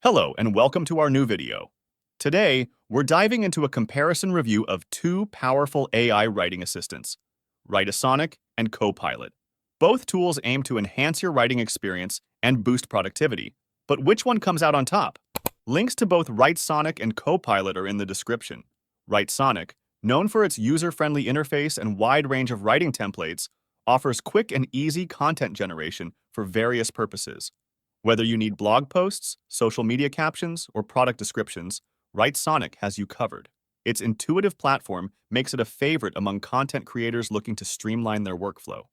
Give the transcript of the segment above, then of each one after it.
Hello and welcome to our new video. Today, we're diving into a comparison review of two powerful AI writing assistants, Writesonic and CoPilot. Both tools aim to enhance your writing experience and boost productivity, but which one comes out on top? Links to both Writesonic and CoPilot are in the description. Writesonic, known for its user-friendly interface and wide range of writing templates, offers quick and easy content generation for various purposes. Whether you need blog posts, social media captions, or product descriptions, Writesonic has you covered. Its intuitive platform makes it a favorite among content creators looking to streamline their workflow.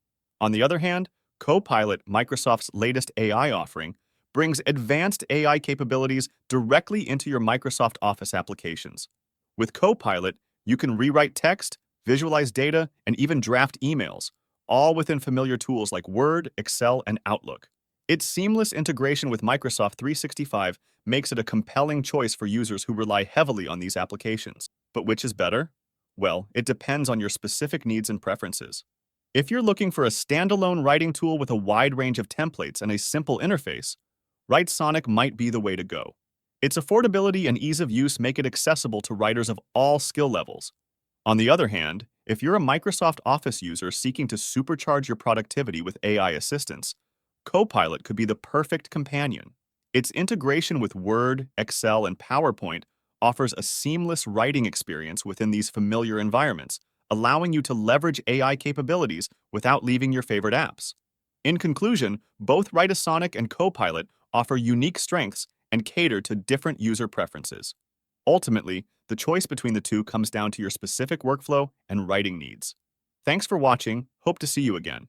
On the other hand, CoPilot, Microsoft's latest AI offering, brings advanced AI capabilities directly into your Microsoft Office applications. With CoPilot, you can rewrite text, visualize data, and even draft emails, all within familiar tools like Word, Excel, and Outlook. Its seamless integration with Microsoft 365 makes it a compelling choice for users who rely heavily on these applications. But which is better? Well, it depends on your specific needs and preferences. If you're looking for a standalone writing tool with a wide range of templates and a simple interface, Writesonic might be the way to go. Its affordability and ease of use make it accessible to writers of all skill levels. On the other hand, if you're a Microsoft Office user seeking to supercharge your productivity with AI assistants, CoPilot could be the perfect companion. Its integration with Word, Excel, and PowerPoint offers a seamless writing experience within these familiar environments, allowing you to leverage AI capabilities without leaving your favorite apps. In conclusion, both Writesonic and CoPilot offer unique strengths and cater to different user preferences. Ultimately, the choice between the two comes down to your specific workflow and writing needs. Thanks for watching. Hope to see you again.